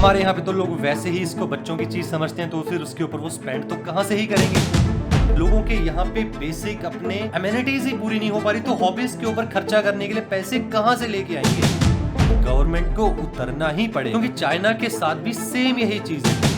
हमारे यहाँ पे तो लोग वैसे ही इसको बच्चों की चीज समझते हैं, तो फिर उसके ऊपर वो स्पेंड तो कहाँ से ही करेंगे। लोगों के यहाँ पे बेसिक अपने अमेनिटीज ही पूरी नहीं हो पा रही, तो हॉबीज के ऊपर खर्चा करने के लिए पैसे कहाँ से लेके आएंगे। गवर्नमेंट को उतरना ही पड़े, क्योंकि चाइना के साथ भी सेम यही चीज है।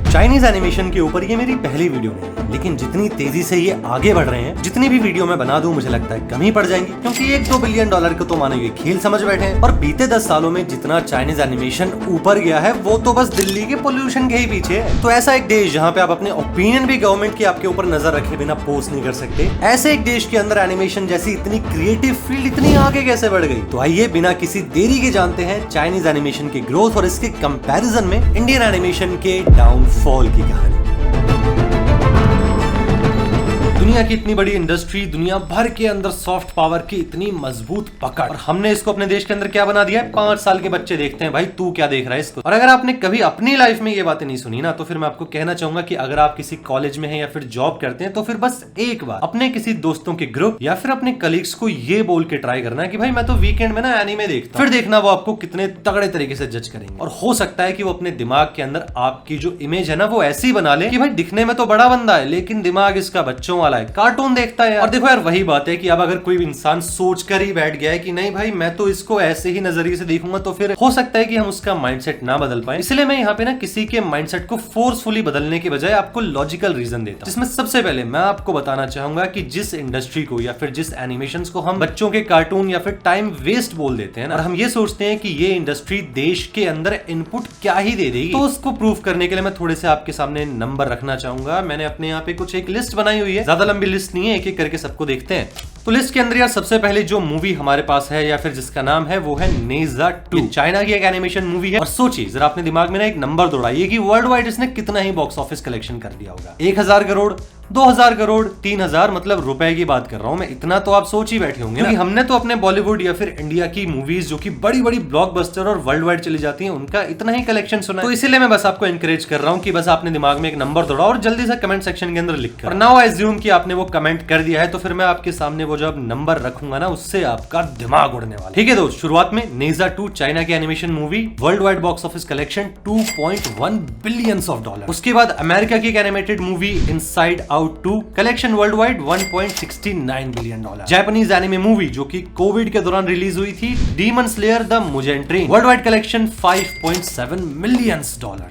चाइनीज एनिमेशन के ऊपर ये मेरी पहली वीडियो नहीं है, लेकिन जितनी तेजी से ये आगे बढ़ रहे हैं, जितनी भी वीडियो मैं बना दूं मुझे लगता है कम ही पड़ जाएंगी, क्योंकि $1-2 बिलियन को तो मानो ये खेल समझ बैठे हैं। और बीते 10 सालों में जितना चाइनीज एनिमेशन ऊपर गया है वो तो बस दिल्ली के पोल्यूशन के ही पीछे है। तो ऐसा एक देश जहाँ पे आप अपने ओपिनियन भी गवर्नमेंट की आपके ऊपर नजर रखे बिना पोस्ट नहीं कर सकते, ऐसे एक देश के अंदर एनिमेशन जैसी इतनी क्रिएटिव फील्ड इतनी आगे कैसे बढ़ गई। तो आइए बिना किसी देरी के जानते हैं चाइनीज एनिमेशन की ग्रोथ और इसके कंपैरिजन में इंडियन एनिमेशन के डाउनफॉल की कहानी। दुनिया की इतनी बड़ी इंडस्ट्री, दुनिया भर के अंदर सॉफ्ट पावर की इतनी मजबूत पकड़, और हमने इसको अपने देश के अंदर क्या बना दिया है, 5 साल के बच्चे देखते हैं, भाई तू क्या देख रहा है इसको। और अगर आपने कभी अपनी लाइफ में ये बातें नहीं सुनी ना, तो फिर मैं आपको कहना चाहूंगा कि अगर आप किसी कॉलेज में हैं या फिर जॉब करते हैं, तो फिर बस एक बार अपने किसी दोस्तों के ग्रुप या फिर अपने कलीग्स को ये बोल के ट्राई करना कि भाई मैं तो वीकेंड में ना एनीमे देखता हूं, फिर देखना वो आपको कितने तगड़े तरीके से जज करेंगे। और हो सकता है कि वो अपने दिमाग के अंदर आपकी जो इमेज है ना वो ऐसी बना ले कि भाई दिखने में तो बड़ा बंदा है, लेकिन दिमाग इसका बच्चों वाला है, कार्टून देखता है। और देखो यार, वही बात है कि अब अगर कोई इंसान सोच कर ही बैठ गया है कि नहीं भाई मैं तो इसको ऐसे ही नजरिए से देखूंगा, तो फिर हो सकता है कि हम उसका माइंडसेट ना बदल पाए। इसलिए मैं यहाँ पे ना किसी के माइंडसेट को फोर्सफुली बदलने के बजाय आपको लॉजिकल रीजन देता हूं, जिसमें सबसे पहले मैं आपको बताना चाहूंगा कि जिस इंडस्ट्री को या फिर जिस एनिमेशंस को हम बच्चों के कार्टून या फिर टाइम वेस्ट बोल देते हैं ना, और हम ये सोचते हैं कि ये इंडस्ट्री देश के अंदर इनपुट क्या ही दे देगी, तो उसको प्रूव करने के लिए मैं थोड़े से आपके सामने नंबर रखना चाहूंगा। मैंने अपने यहाँ पे कुछ एक लिस्ट बनाई हुई है, ज्यादा लंबी लिस्ट नहीं है, एक एक करके सबको देखते हैं। तो लिस्ट के अंदर यार सबसे पहले जो मूवी हमारे पास है या फिर जिसका नाम है वो है नेजा 2। चाइना की एक एनिमेशन मूवी है। और सोचिए जरा अपने दिमाग में ना एक नंबर दौड़ाइए कि वर्ल्ड वाइड इसने कितना ही बॉक्स ऑफिस कलेक्शन कर दिया होगा। 1000 करोड़, 2000 करोड़, 3000, मतलब रुपए की बात कर रहा हूं मैं। इतना तो आप सोच ही बैठे होंगे, क्योंकि हमने तो अपने बॉलीवुड या फिर इंडिया की मूवीज जो कि बड़ी बड़ी ब्लॉकबस्टर और वर्ल्ड वाइड चली जाती हैं, उनका इतना ही कलेक्शन सुना है। तो इसीलिए मैं बस आपको एनकरेज कर रहा हूं कि बस आपने दिमाग में एक नंबर दौड़ाओ और जल्दी से कमेंट सेक्शन के अंदर लिख कर, और नाउ आई अज्यूम कि आपने वो कमेंट कर दिया है, तो फिर मैं आपके सामने वो जब नंबर रखूंगा ना उससे आपका दिमाग उड़ने वाला। ठीक है दोस्त, शुरुआत में नेजा 2 चाइना की animation movie, world wide box office collection $2.1 billion. उसके बाद अमेरिका की एक animated movie Inside Out 2, collection world wide $1.69 billion. Japanese anime movie जो कि कोविड के दौरान रिलीज हुई थी, Demon Slayer the Mugen Train, world wide collection $5.7 million.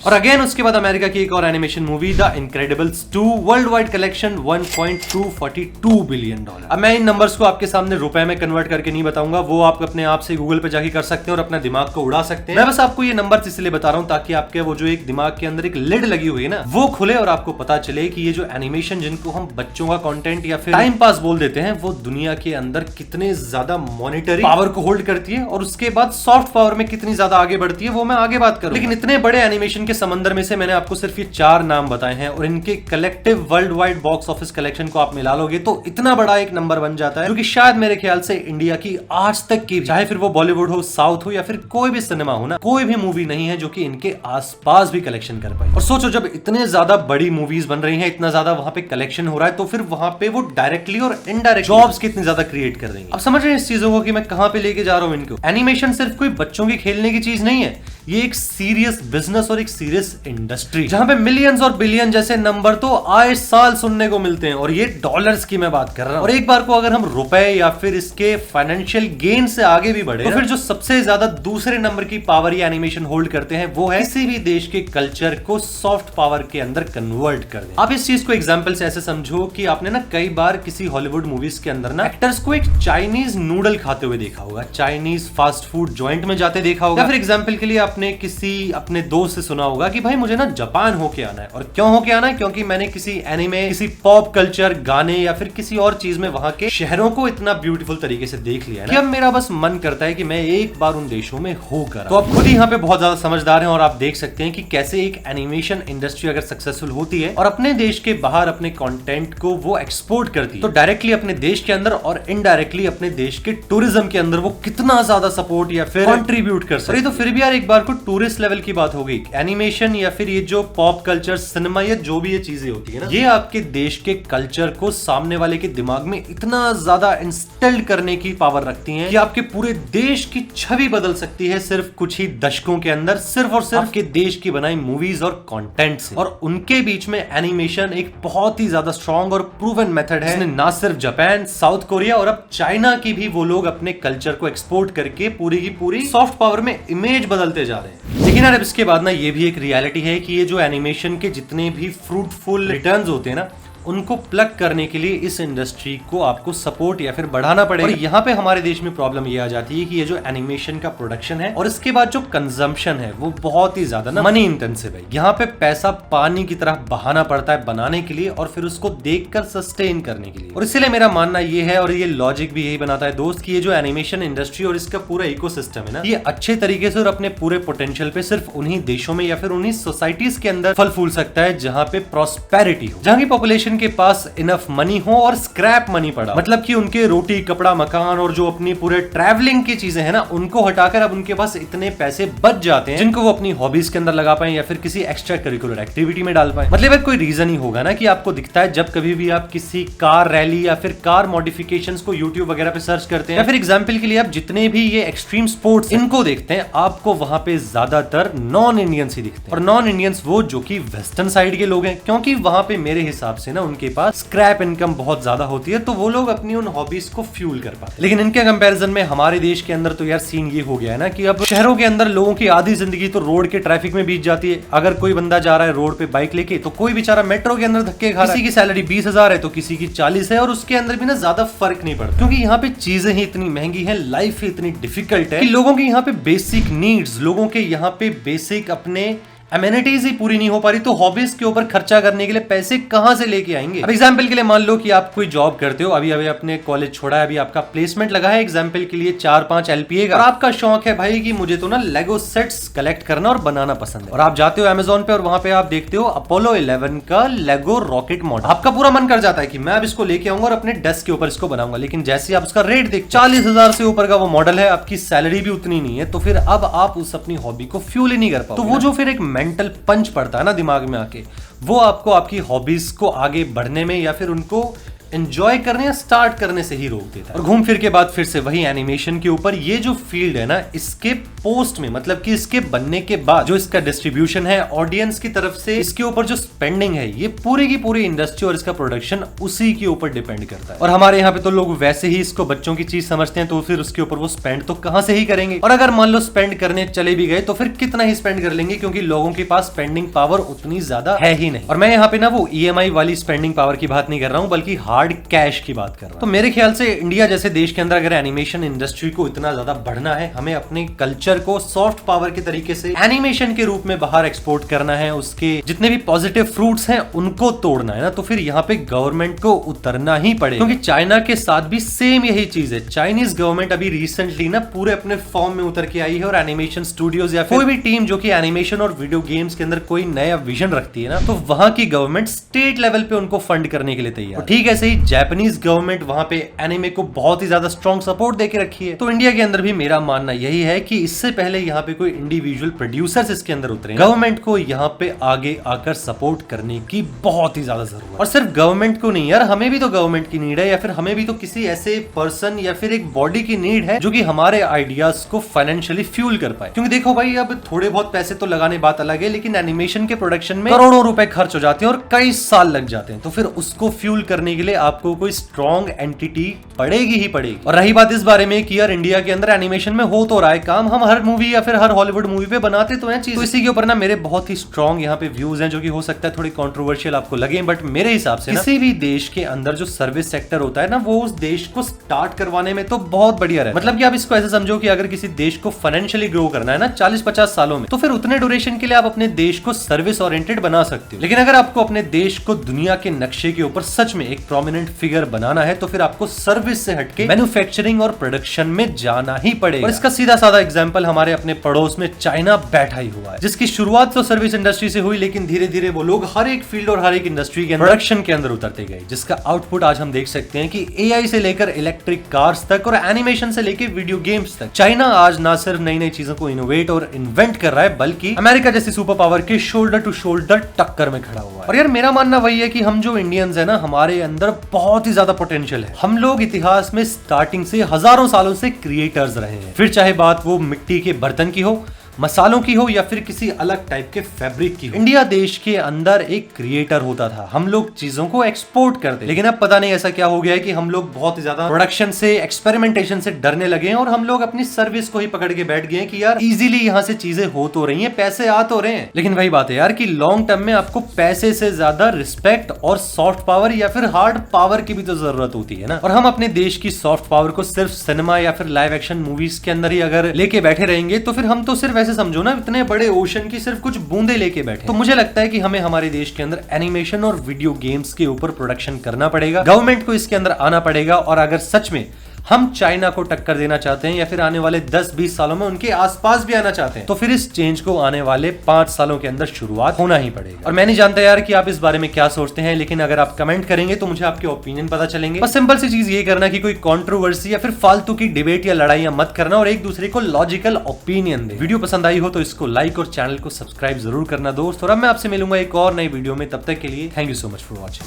और अगेन उसके बाद अमेरिका की एक और animation movie the Incredibles 2, world wide collection $1.242 billion. अब मैं इन नंबर्स को आपके सामने रुपए में कन्वर्ट करके नहीं बताऊंगा, वो आप अपने आप से गूगल पे जाके कर सकते हैं और अपना दिमाग को उड़ा सकते हैं। मैं बस आपको ये नंबर इसलिए बता रहा हूं ताकि आपके वो जो एक दिमाग के अंदर एक लिड लगी हुई है ना वो खुले और आपको पता चले कि ये जो एनिमेशन जिनको हम बच्चों का कंटेंट या फिर टाइम पास बोल देते हैं, वो दुनिया के अंदर कितने ज्यादा मॉनिटरी पावर को होल्ड करती है और उसके बाद सॉफ्ट पावर में कितनी ज्यादा आगे बढ़ती है, वो मैं आगे बात करूं। लेकिन इतने बड़े एनिमेशन के समंदर में से मैंने आपको सिर्फ ये 4 नाम बताए हैं, और इनके collective world wide box office collection को आप मिला लोगे तो इतना बड़ा एक नंबर बन जाता है, जो कि शायद मेरे ख्याल से इंडिया की आज तक की, चाहे फिर वो बॉलीवुड हो, साउथ हो या फिर कोई भी सिनेमा हो ना, कोई भी मूवी नहीं है जो कि इनके आसपास भी कलेक्शन कर पाई। और सोचो जब इतने ज्यादा बड़ी मूवीज बन रही हैं, इतना ज्यादा वहां पे कलेक्शन हो रहा है, तो फिर वहां पे वो डायरेक्टली और इनडायरेक्ट जॉब्स कितनी ज्यादा क्रिएट कर देंगे। अब समझ रहे हैं इस चीजों को कि मैं कहां पे लेके जा रहा हूं इनको। एनिमेशन सिर्फ कोई बच्चों की खेलने की चीज नहीं है, ये एक सीरियस बिजनेस और एक सीरियस इंडस्ट्री, जहां पे मिलियंस और बिलियन जैसे नंबर तो आए साल सुनने को मिलते हैं, और ये डॉलर्स की मैं बात कर रहा हूं। और एक बार को अगर हम रुपए या फिर इसके फाइनेंशियल गेन से आगे भी बढ़े, तो फिर जो सबसे ज्यादा दूसरे नंबर की पावर ये एनिमेशन होल्ड करते हैं वो है किसी भी देश के कल्चर को सॉफ्ट पावर के अंदर कन्वर्ट कर दें। आप इस चीज को एग्जांपल से ऐसे समझो कि आपने ना कई बार किसी हॉलीवुड मूवीज के अंदर ना एक्टर्स को एक चाइनीज नूडल खाते हुए देखा होगा, चाइनीज फास्ट फूड जॉइंट में जाते देखा होगा, या फिर एग्जांपल के लिए आपने किसी अपने दोस्त से सुना होगा कि भाई मुझे ना जापान होके आना है। और क्यों होके आना है? क्योंकि मैंने किसी एनिमे, किसी पॉप कल्चर, गाने या फिर किसी और चीज में वहां के शहरों को इतना ब्यूटीफुल तरीके से देख लिया है कि अब मेरा बस मन करता है कि मैं एक बार उन देशों में होकर। तो आप खुद ही यहाँ पे बहुत ज्यादा समझदार हैं और आप देख सकते हैं कि कैसे एक एनिमेशन इंडस्ट्री अगर सक्सेसफुल होती है और अपने देश के बाहर अपने कंटेंट को वो एक्सपोर्ट करती है, तो डायरेक्टली अपने देश के अंदर और इनडायरेक्टली अपने देश के टूरिज्म के अंदर वो कितना ज्यादा सपोर्ट या फिर कंट्रीब्यूट कर सकती है। तो फिर भी यार एक बार कोई टूरिस्ट लेवल की बात हो गई, एनिमेशन या फिर ये जो पॉप कल्चर, सिनेमा या जो भी ये चीजें होती है ना, ये आपके देश के कल्चर को सामने वाले के दिमाग में इतना ज्यादा इंस्टिल करने की पावर रखती हैं कि आपके पूरे देश की छवि बदल सकती है सिर्फ कुछ ही दशकों के अंदर, सिर्फ और सिर्फ आपके देश की बनाई मूवीज और कंटेंट से। और उनके बीच में एनिमेशन एक बहुत ही ज्यादा स्ट्रॉन्ग और प्रूवन मेथड है, जिसने ना सिर्फ जापान, साउथ कोरिया और अब चाइना की भी वो लोग अपने कल्चर को एक्सपोर्ट करके पूरी की पूरी सॉफ्ट पावर में इमेज बदलते जा रहे हैं। लेकिन यार अब इसके बाद ना ये भी एक रियलिटी है कि ये जो एनिमेशन के जितने भी फ्रूटफुल रिटर्न्स होते हैं ना, उनको प्लग करने के लिए इस इंडस्ट्री को आपको सपोर्ट या फिर बढ़ाना पड़ेगा। और यहाँ पे हमारे देश में प्रॉब्लम ये आ जाती है कि ये जो एनिमेशन का प्रोडक्शन है और इसके बाद जो कंजम्पशन है वो बहुत ही ज्यादा ना मनी इंटेंसिव है। यहाँ पे पैसा पानी की तरह बहाना पड़ता है बनाने के लिए और फिर उसको देखकर सस्टेन करने के लिए। और इसीलिए मेरा मानना ये है, और ये लॉजिक भी यही बनाता है दोस्त, कि ये जो एनिमेशन इंडस्ट्री और इसका पूरा इकोसिस्टम है ना, ये अच्छे तरीके से और अपने पूरे पोटेंशियल पे सिर्फ उन्हीं देशों में या फिर उन्हीं सोसाइटीज के अंदर फल फूल सकता है जहाँ पे प्रॉस्पेरिटी हो, जहाँ की पॉपुलेशन के पास इनफ मनी हो और स्क्रैप मनी पड़ा, मतलब कि उनके रोटी कपड़ा मकान और जो अपनी पूरे ट्रैवलिंग की चीजें हैं ना, उनको हटाकर अब उनके पास इतने पैसे बच जाते हैं जिनको वो अपनी हॉबीज के अंदर लगा पाए या फिर किसी एक्स्ट्रा करिकुलर एक्टिविटी में डाल पाए। मतलब कोई रीजन ही होगा ना कि आपको दिखता है जब कभी भी आप किसी कार रैली या फिर कार मॉडिफिकेशंस को यूट्यूब वगैरह पे सर्च करते हैं, या फिर एग्जांपल के लिए आप जितने भी ये एक्सट्रीम स्पोर्ट्स इनको देखते हैं, आपको वहां पे ज्यादातर नॉन इंडियंस ही दिखते हैं। और नॉन इंडियंस वो जो कि वेस्टर्न साइड के लोग हैं, क्योंकि वहां पे मेरे हिसाब से ना उनके पास स्क्रैप इनकम बहुत ज्यादा होती है, तो वो लोग अपनी उन हॉबीज को फ्यूल कर पाते हैं। लेकिन इनके कंपैरिजन में हमारे देश के अंदर तो यार सीन ये हो गया है ना कि अब शहरों के अंदर लोगों की आधी जिंदगी तो रोड के ट्रैफिक में बीत जाती है। अगर कोई बंदा जा रहा है रोड पे बाइक लेके, तो कोई बेचारा मेट्रो के अंदर धक्के खा रहा है। किसी की सैलरी 20,000 है तो किसी की 40 है, और उसके अंदर भी ना ज्यादा फर्क नहीं पड़ता, क्योंकि यहाँ पे चीजें ही इतनी महंगी है, लाइफ ही इतनी डिफिकल्ट है कि लोगों की यहाँ पे बेसिक नीड्स, लोगों के यहाँ पे बेसिक अपने एमिनिटीज ही पूरी नहीं हो पा रही, तो हॉबीज के ऊपर खर्चा करने के लिए पैसे कहां से लेके आएंगे। अब एग्जांपल के लिए मान लो कि आप कोई जॉब करते हो, अभी अभी अपने कॉलेज छोड़ा है, अभी आपका प्लेसमेंट लगा है एग्जांपल के लिए 4-5 LPA का, और आपका शौक है भाई कि मुझे तो ना लेगो सेट्स कलेक्ट करना और बनाना पसंद है, और आप जाते हो अमेजोन पे और वहां पे आप देखते हो अपोलो 11 का लेगो रॉकेट मॉडल। आपका पूरा मन कर जाता है कि मैं अब इसको लेके आऊंगा और अपने डेस्क के ऊपर इसको बनाऊंगा, लेकिन जैसे आप उसका रेट देख 40,000 से ऊपर का वो मॉडल है, आपकी सैलरी भी उतनी नहीं है, तो फिर अब आप उस अपनी हॉबी को फ्यूल ही नहीं कर पाओगे। तो वो जो फिर एक मेंटल पंच पड़ता है ना दिमाग में आके, वो आपको आपकी हॉबीज को आगे बढ़ने में या फिर उनको एंजॉय करने या स्टार्ट करने से ही रोक देता है। और घूम फिर के बाद फिर से वही एनिमेशन के ऊपर ये जो फील्ड है ना, इसके पोस्ट में, मतलब कि इसके बनने के बाद जो इसका डिस्ट्रीब्यूशन है ऑडियंस की तरफ से, इसके ऊपर जो स्पेंडिंग है, ये पूरी की पूरी इंडस्ट्री और इसका प्रोडक्शन उसी के ऊपर डिपेंड करता है। और हमारे यहाँ पे तो लोग वैसे ही इसको बच्चों की चीज समझते हैं, तो फिर उसके ऊपर वो स्पेंड तो कहां से ही करेंगे। और अगर मान लो स्पेंड करने चले भी गए तो फिर कितना ही स्पेंड कर लेंगे, क्योंकि लोगों के पास स्पेंडिंग पावर उतनी ज्यादा है ही नहीं। और मैं यहाँ पे ना वो EMI वाली स्पेंडिंग पावर की बात नहीं कर रहा हूँ, बल्कि हार्ड कैश की बात कर रहा हूं। तो मेरे ख्याल से इंडिया जैसे देश के अंदर अगर एनिमेशन इंडस्ट्री को इतना ज्यादा बढ़ना है, हमें अपने कल्चर को सॉफ्ट पावर के तरीके से एनिमेशन के रूप में बाहर एक्सपोर्ट करना है, उसके जितने भी पॉजिटिव फ्रूट्स हैं उनको तोड़ना है ना, तो फिर यहाँ पे गवर्नमेंट को उतरना ही पड़ेगा। क्योंकि चाइना के साथ भी सेम यही चीज है। चाइनीज गवर्नमेंट अभी रिसेंटली ना पूरे अपने फॉर्म में उतर के आई है, और एनिमेशन स्टूडियोज या फिर कोई भी टीम जो कि एनिमेशन और वीडियो गेम्स के अंदर कोई नया विजन रखती है ना, तो वहां की गवर्नमेंट स्टेट लेवल पे उनको फंड करने के लिए तैयार है। ठीक ऐसे ही जापानीज गवर्नमेंट वहां पे एनिमे को बहुत ही ज्यादा स्ट्रॉन्ग सपोर्ट देके रखी है। तो इंडिया के अंदर भी मेरा मानना यही है कि इससे पहले यहाँ पे कोई इंडिविजुअल प्रोड्यूसर्स इसके अंदर उतरे, गवर्नमेंट को यहाँ पे आगे आकर सपोर्ट करने की बहुत ही ज्यादा जरूरत है। और सिर्फ गवर्नमेंट को नहीं यार, हमें भी तो गवर्नमेंट की नीड है, या फिर हमें भी तो किसी ऐसे पर्सन या फिर एक बॉडी की नीड है जो कि हमारे आइडियाज को फाइनेंशियली फ्यूल कर पाए। क्योंकि देखो भाई, अब थोड़े बहुत पैसे तो लगाने बात अलग है, लेकिन एनिमेशन के प्रोडक्शन में करोड़ों रुपए खर्च हो जाते हैं और कई साल लग जाते हैं, तो फिर उसको फ्यूल करने के लिए आपको कोई स्ट्रॉन्ग एंटिटी पड़ेगी ही पड़ेगी। और रही बात इस बारे में कि यार इंडिया के अंदर एनिमेशन में हो तो रहा है काम, हम हर मूवी या फिर हर हॉलीवुड मूवी पे बनाते तो हैं चीज, तो इसी के ऊपर ना मेरे बहुत ही स्ट्रॉन्ग यहाँ पे व्यूज हैं, जो कि हो सकता है थोड़ी कंट्रोवर्शियल आपको लगे, बट मेरे हिसाब से किसी भी देश के अंदर जो सर्विस सेक्टर होता है ना, वो उस देश को स्टार्ट करवाने में तो बहुत बढ़िया रहता है। मतलब कि आप इसको ऐसे समझो कि अगर किसी देश को फाइनेंशियली ग्रो करना है ना 40-50 सालों में, तो फिर उतने ड्यूरेशन के लिए आप अपने देश को सर्विस ओरिएंटेड बना सकते हो। लेकिन अगर आपको अपने देश को दुनिया के नक्शे के ऊपर सच में एक डोमिनेंट फिगर बनाना है तो फिर आपको सर्विस से हटके मैन्युफैक्चरिंग और प्रोडक्शन में जाना ही पड़ेगा। और इसका सीधा साधा एग्जांपल हमारे अपने पड़ोस में चाइना बैठा ही हुआ है, जिसकी शुरुआत तो सर्विस इंडस्ट्री से हुई, लेकिन धीरे धीरे वो लोग हर एक फील्ड और हर एक इंडस्ट्री के प्रोडक्शन के अंदर उतरते गए, जिसका आउटपुट आज हम देख सकते हैं कि एआई से लेकर इलेक्ट्रिक कार्स तक और एनिमेशन से लेकर वीडियो गेम्स तक चाइना आज ना सिर्फ नई नई चीजों को इनोवेट और इन्वेंट कर रहा है, बल्कि अमेरिका जैसी सुपर पावर के शोल्डर टू शोल्डर टक्कर में खड़ा हुआ है। और यार मेरा मानना वही है कि हम जो इंडियंस है ना, हमारे अंदर बहुत ही ज्यादा पोटेंशियल है। हम लोग इतिहास में स्टार्टिंग से हजारों सालों से क्रिएटर्स रहे हैं, फिर चाहे बात वो मिट्टी के बर्तन की हो, मसालों की हो या फिर किसी अलग टाइप के फैब्रिक की हो। इंडिया देश के अंदर एक क्रिएटर होता था, हम लोग चीजों को एक्सपोर्ट करते, लेकिन अब पता नहीं ऐसा क्या हो गया है कि हम लोग बहुत ही ज्यादा प्रोडक्शन से, एक्सपेरिमेंटेशन से डरने लगे हैं और हम लोग अपनी सर्विस को ही पकड़ के बैठ गए हैं कि यार इजीली यहाँ से चीजें हो तो रही हैं, पैसे आ तो रहे हैं। लेकिन वही बात है यार कि लॉन्ग टर्म में आपको पैसे से ज्यादा रिस्पेक्ट और सॉफ्ट पावर या फिर हार्ड पावर की भी तो जरूरत होती है ना। और हम अपने देश की सॉफ्ट पावर को सिर्फ सिनेमा या फिर लाइव एक्शन मूवीज के अंदर ही अगर लेके बैठे रहेंगे तो फिर हम तो सिर्फ ऐसे समझो ना, इतने बड़े ओशन की सिर्फ कुछ बूंदे लेके बैठे। तो मुझे लगता है कि हमें हमारे देश के अंदर एनिमेशन और वीडियो गेम्स के ऊपर प्रोडक्शन करना पड़ेगा, गवर्नमेंट को इसके अंदर आना पड़ेगा। और अगर सच में हम चाइना को टक्कर देना चाहते हैं या फिर आने वाले 10-20 सालों में उनके आसपास भी आना चाहते हैं, तो फिर इस चेंज को आने वाले 5 सालों के अंदर शुरुआत होना ही पड़ेगा। और मैं नहीं जानता यार कि आप इस बारे में क्या सोचते हैं, लेकिन अगर आप कमेंट करेंगे तो मुझे आपके ओपिनियन पता चलेंगे। बस सिंपल सी चीज ये करना कि कोई कंट्रोवर्सी या फिर फालतू की डिबेट या लड़ाइयां मत करना और एक दूसरे को लॉजिकल ओपिनियन दे। वीडियो पसंद आई हो तो इसको लाइक और चैनल को सब्सक्राइब जरूर करना दोस्त। और अब मैं आपसे मिलूंगा एक और नई वीडियो में, तब तक के लिए thank you so much for watching.